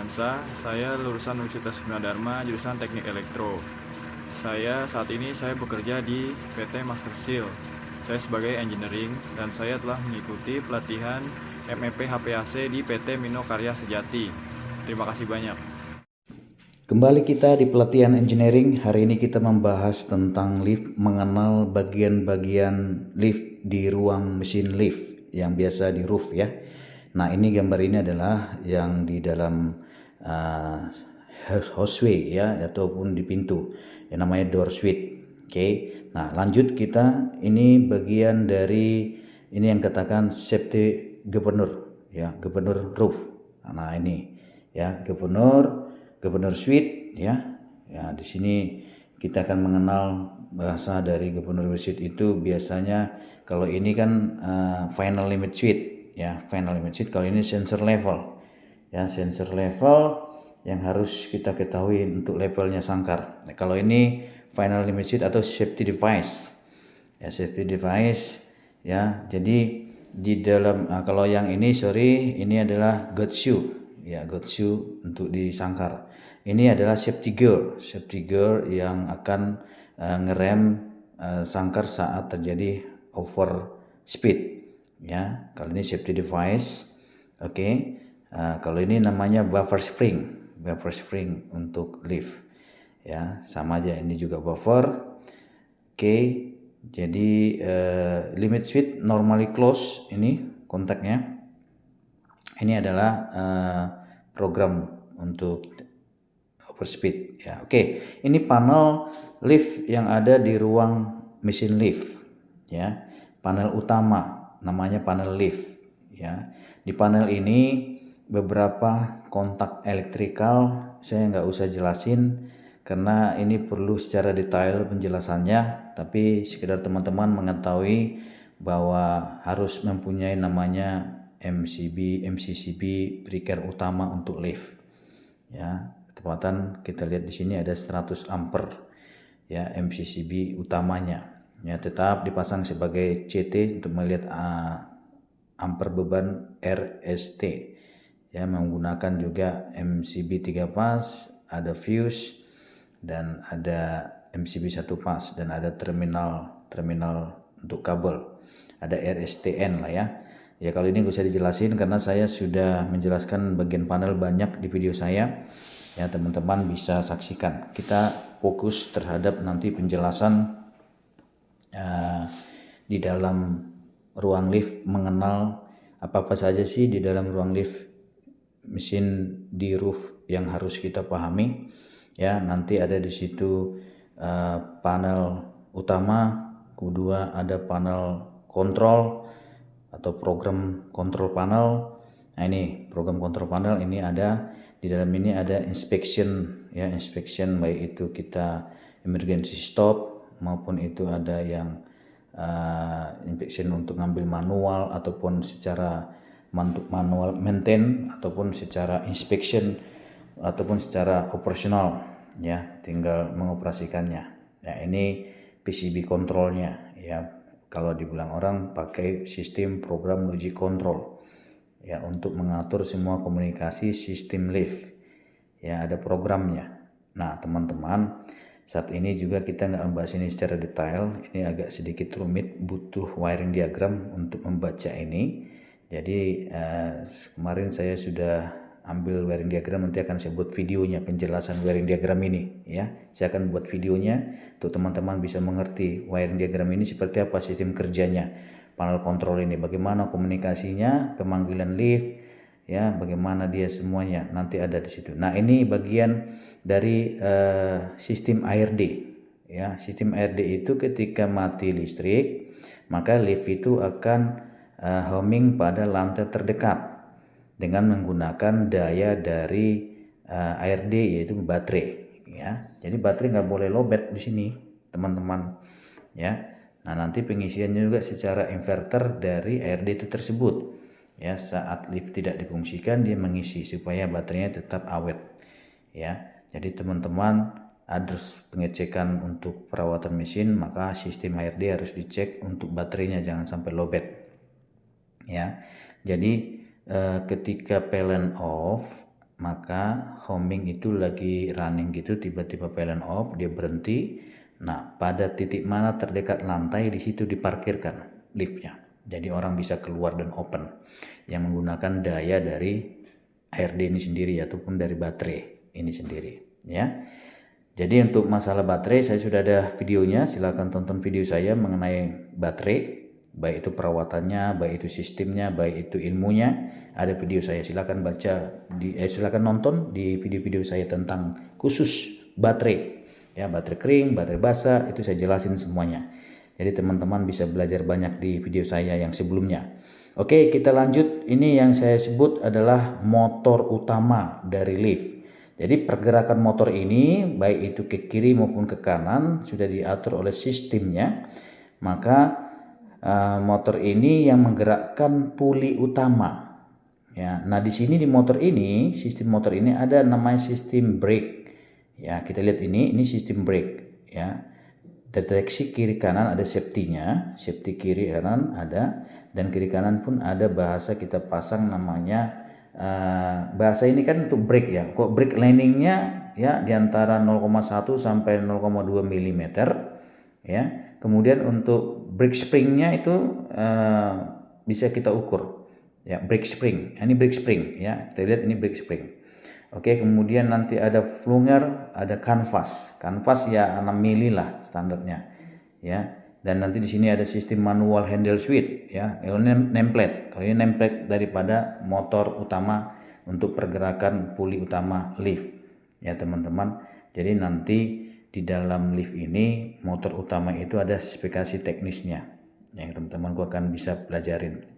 Nurdiansa. Saya lulusan Universitas Gunadarma, jurusan Teknik Elektro. Saat ini bekerja di PT Master Seal. Saya sebagai engineering dan saya telah mengikuti pelatihan MEP HPAC di PT Mino Karya Sejati. Terima kasih banyak. Kembali kita di pelatihan engineering. Hari ini kita membahas tentang lift, mengenal bagian-bagian lift di ruang mesin lift yang biasa di roof ya. Nah, ini gambar ini adalah yang di dalam houseway ya, ataupun di pintu yang namanya door suite. Oke. Nah, lanjut kita, ini bagian dari ini yang katakan safety governor ya, governor roof. Nah, ini ya, governor suite ya. Ya, di sini kita akan mengenal bahasa dari governor suite itu. Biasanya kalau ini kan final limit suite ya, final limit suite. Kalau ini sensor level ya, sensor level yang harus kita ketahui untuk levelnya sangkar. Nah, kalau ini final limit suite atau safety device ya, safety device ya. Jadi di dalam kalau yang ini ini adalah God shoe ya, God shoe untuk disangkar. Ini adalah safety gear yang akan ngerem sangkar saat terjadi over speed ya. Kalau ini safety device. Oke. Kalau ini namanya buffer spring untuk lift ya, sama aja, ini juga buffer. Oke. Jadi limit switch normally close, ini kontaknya. Ini adalah program untuk overspeed ya. Oke, ini panel lift yang ada di ruang mesin lift ya. Panel utama namanya panel lift ya. Di panel ini beberapa kontak elektrikal, saya nggak usah jelasin karena ini perlu secara detail penjelasannya, tapi sekedar teman-teman mengetahui bahwa harus mempunyai namanya MCCB breaker utama untuk lift ya. Ketepatan kita lihat di sini ada 100 ampere ya, MCCB utamanya ya, tetap dipasang sebagai CT untuk melihat ampere beban RST ya, menggunakan juga MCB 3 pas, ada fuse dan ada MCB 1 pas, dan ada terminal untuk kabel, ada RSTN lah ya. Ya, kalau ini gak usah dijelasin karena saya sudah menjelaskan bagian panel banyak di video saya ya, teman-teman bisa saksikan. Kita fokus terhadap nanti penjelasan di dalam ruang lift, mengenal apa-apa saja sih di dalam ruang lift mesin di roof yang harus kita pahami ya. Nanti ada di situ panel utama, kedua ada panel kontrol atau program kontrol panel. Nah, ini program kontrol panel, ini ada di dalam ini ada inspection ya, inspection baik itu kita emergency stop maupun itu ada yang inspection untuk ngambil manual ataupun secara manual maintain ataupun secara inspection ataupun secara operasional ya, tinggal mengoperasikannya. Nah, ini PCB kontrolnya ya. Kalau dibilang orang pakai sistem program logic control ya, untuk mengatur semua komunikasi sistem lift ya, ada programnya. Nah, teman-teman, saat ini juga kita nggak membahas ini secara detail, ini agak sedikit rumit, butuh wiring diagram untuk membaca ini. Jadi kemarin saya sudah ambil wiring diagram, nanti akan saya buat videonya penjelasan wiring diagram ini ya. Saya akan buat videonya untuk teman-teman bisa mengerti wiring diagram ini seperti apa sistem kerjanya panel kontrol ini, bagaimana komunikasinya, pemanggilan lift ya, bagaimana dia semuanya nanti ada di situ. Nah, ini bagian dari sistem ARD ya. Sistem ARD itu ketika mati listrik maka lift itu akan homing pada lantai terdekat dengan menggunakan daya dari ARD, yaitu baterai ya. Jadi baterai nggak boleh lowbat di sini teman-teman ya. Nah, nanti pengisiannya juga secara inverter dari ARD itu tersebut ya. Saat lift tidak difungsikan dia mengisi supaya baterainya tetap awet ya. Jadi teman-teman ada pengecekan untuk perawatan mesin, maka sistem ARD harus dicek untuk baterainya jangan sampai lowbat ya. Jadi ketika PLN off maka homing itu lagi running gitu, tiba-tiba pln off, dia berhenti. Nah, pada titik mana terdekat lantai, di situ diparkirkan liftnya. Jadi orang bisa keluar dan open yang menggunakan daya dari ARD ini sendiri ataupun dari baterai ini sendiri ya. Jadi untuk masalah baterai saya sudah ada videonya, silahkan tonton video saya mengenai baterai, baik itu perawatannya, baik itu sistemnya, baik itu ilmunya. Ada video saya, silahkan baca silahkan nonton di video-video saya tentang khusus baterai ya, baterai kering, baterai basah, itu saya jelasin semuanya. Jadi teman-teman bisa belajar banyak di video saya yang sebelumnya. Oke, kita lanjut. Ini yang saya sebut adalah motor utama dari lift. Jadi pergerakan motor ini baik itu ke kiri maupun ke kanan sudah diatur oleh sistemnya. Maka motor ini yang menggerakkan puli utama. Ya, nah di sini di motor ini, sistem motor ini ada namanya sistem brake. Ya, kita lihat ini sistem brake. Ya, deteksi kiri kanan ada safety-nya, safety kiri kanan ada, dan kiri kanan pun ada bahasa kita pasang namanya. Bahasa ini kan untuk brake ya. Kok brake landingnya ya di antara 0,1 sampai 0,2 mm ya. Kemudian untuk brake springnya itu bisa kita ukur ya, brake spring. Ini brake spring ya. Kita lihat ini brake spring. Oke, kemudian nanti ada flunger, ada canvas. Canvas ya 6 mili lah standarnya ya. Dan nanti di sini ada sistem manual handle switch ya. Ini nameplate. Kalau ini nameplate daripada motor utama untuk pergerakan puli utama lift ya teman-teman. Jadi nanti di dalam lift ini motor utama itu ada spesifikasi teknisnya yang teman-teman akan bisa pelajarin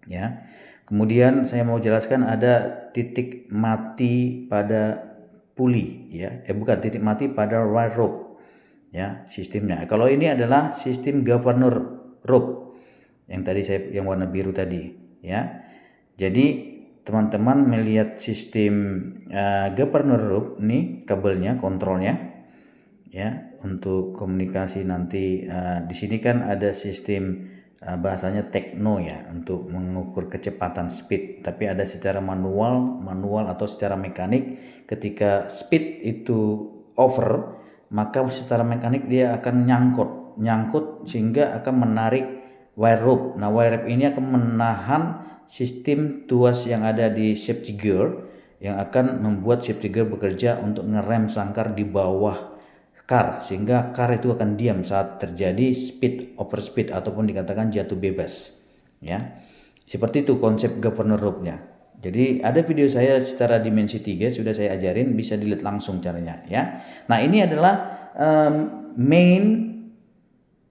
ya. Kemudian saya mau jelaskan ada titik mati pada puli ya. Bukan titik mati pada wire rope ya sistemnya. Kalau ini adalah sistem governor rope yang tadi yang warna biru tadi ya. Jadi teman-teman melihat sistem governor rope ini kabelnya, kontrolnya ya untuk komunikasi nanti. Di sini kan ada sistem bahasanya tekno ya untuk mengukur kecepatan speed, tapi ada secara manual atau secara mekanik. Ketika speed itu over, maka secara mekanik dia akan nyangkut sehingga akan menarik wire rope. Nah, wire rope ini akan menahan sistem tuas yang ada di safety gear yang akan membuat safety gear bekerja untuk ngerem sangkar di bawah kar, sehingga kar itu akan diam saat terjadi speed overspeed ataupun dikatakan jatuh bebas ya. Seperti itu konsep governor rope-nya. Jadi ada video saya secara dimensi 3 sudah saya ajarin, bisa dilihat langsung caranya ya. Nah, ini adalah main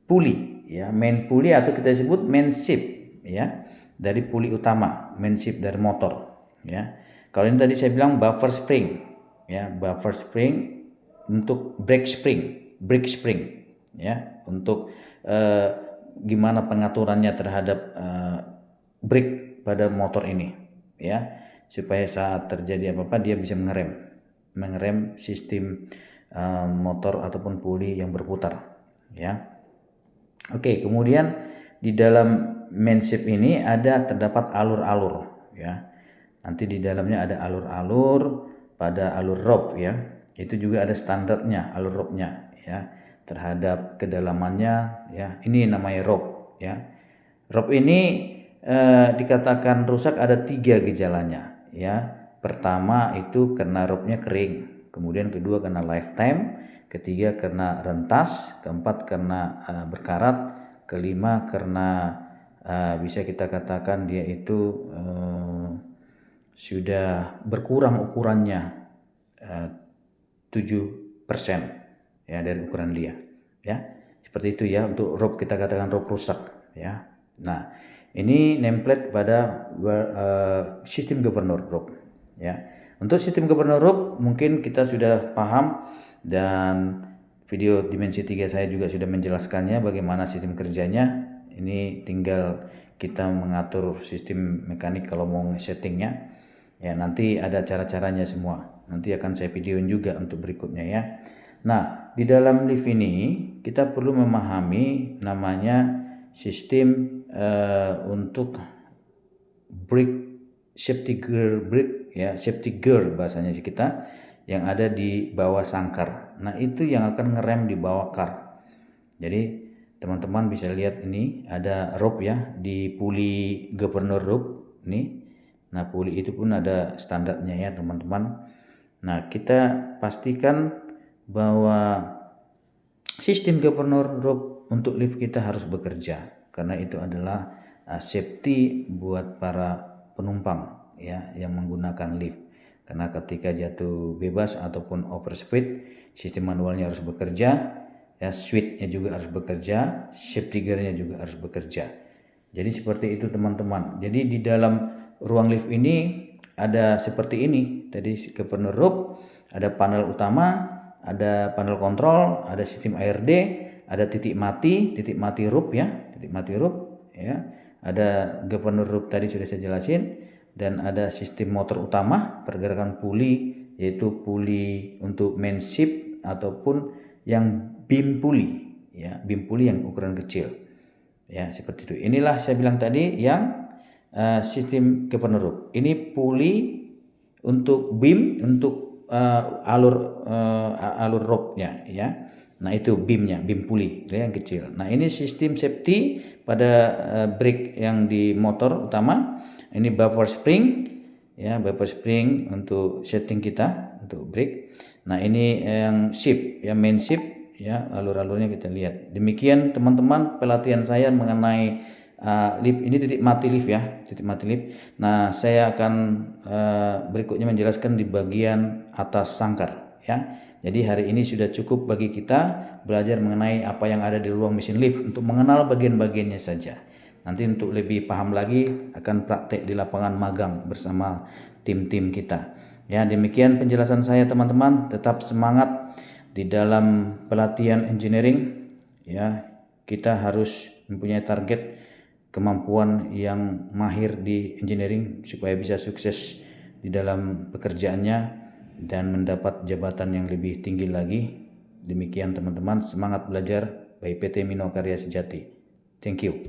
pulley ya, main pulley atau kita sebut main ship ya, dari pulley utama, main ship dari motor ya. Kalau ini tadi saya bilang buffer spring ya, buffer spring untuk brake spring ya, untuk gimana pengaturannya terhadap brake pada motor ini ya, supaya saat terjadi apa-apa dia bisa mengerem sistem motor ataupun puli yang berputar ya. Oke, kemudian di dalam main shaft ini terdapat alur-alur ya. Nanti di dalamnya ada alur-alur pada alur rope ya. Itu juga ada standarnya alur rope-nya ya, terhadap kedalamannya ya. Ini namanya rope ya. Rope ini dikatakan rusak ada 3 gejalanya ya. Pertama itu karena rope-nya kering, kemudian kedua karena lifetime, ketiga karena rentas, keempat karena berkarat, kelima karena bisa kita katakan dia itu sudah berkurang ukurannya 7% ya dari ukuran dia ya. Seperti itu ya untuk rope, kita katakan rope rusak ya. Nah, ini nameplate pada sistem governor rope ya. Untuk sistem governor rope mungkin kita sudah paham, dan video dimensi 3 saya juga sudah menjelaskannya bagaimana sistem kerjanya. Ini tinggal kita mengatur sistem mekanik kalau mau settingnya ya. Nanti ada cara-caranya semua, nanti akan saya videoin juga untuk berikutnya ya. Nah, di dalam lift ini kita perlu memahami namanya sistem untuk brake, safety gear brake ya, safety gear bahasanya kita, yang ada di bawah sangkar. Nah, itu yang akan ngerem di bawah kar. Jadi teman-teman bisa lihat ini ada rope ya di puli governor rope nih. Nah, puli itu pun ada standarnya ya teman-teman. Nah, kita pastikan bahwa sistem governor rope untuk lift kita harus bekerja, karena itu adalah safety buat para penumpang ya yang menggunakan lift. Karena ketika jatuh bebas ataupun overspeed, sistem manualnya harus bekerja, ya switchnya juga harus bekerja, safety gearnya juga harus bekerja. Jadi seperti itu teman-teman. Jadi di dalam ruang lift ini ada seperti ini. Tadi governor rope, ada panel utama, ada panel kontrol, ada sistem ARD, ada titik mati rope ya, titik mati rope ya. Ada governor rope tadi sudah saya jelasin, dan ada sistem motor utama, pergerakan puli, yaitu puli untuk main ship ataupun yang beam puli ya, beam puli yang ukuran kecil ya, seperti itu. Inilah saya bilang tadi yang sistem governor rope. Ini puli untuk beam, untuk alur rope-nya ya. Nah, itu beamnya, beam puli yang kecil. Nah, ini sistem safety pada brake yang di motor utama. Ini buffer spring ya, buffer spring untuk setting kita untuk brake. Nah, ini yang shift ya, main shift ya, alur-alurnya kita lihat. Demikian teman-teman pelatihan saya mengenai lift. Ini titik mati lift ya, titik mati lift. Nah, saya akan berikutnya menjelaskan di bagian atas sangkar ya. Jadi hari ini sudah cukup bagi kita belajar mengenai apa yang ada di ruang mesin lift untuk mengenal bagian-bagiannya saja. Nanti untuk lebih paham lagi akan praktek di lapangan magang bersama tim-tim kita. Ya, demikian penjelasan saya teman-teman. Tetap semangat di dalam pelatihan engineering. Ya, kita harus mempunyai target kemampuan yang mahir di engineering supaya bisa sukses di dalam pekerjaannya dan mendapat jabatan yang lebih tinggi lagi. Demikian teman-teman, semangat belajar by PT Mino Karya Sejati. Thank you.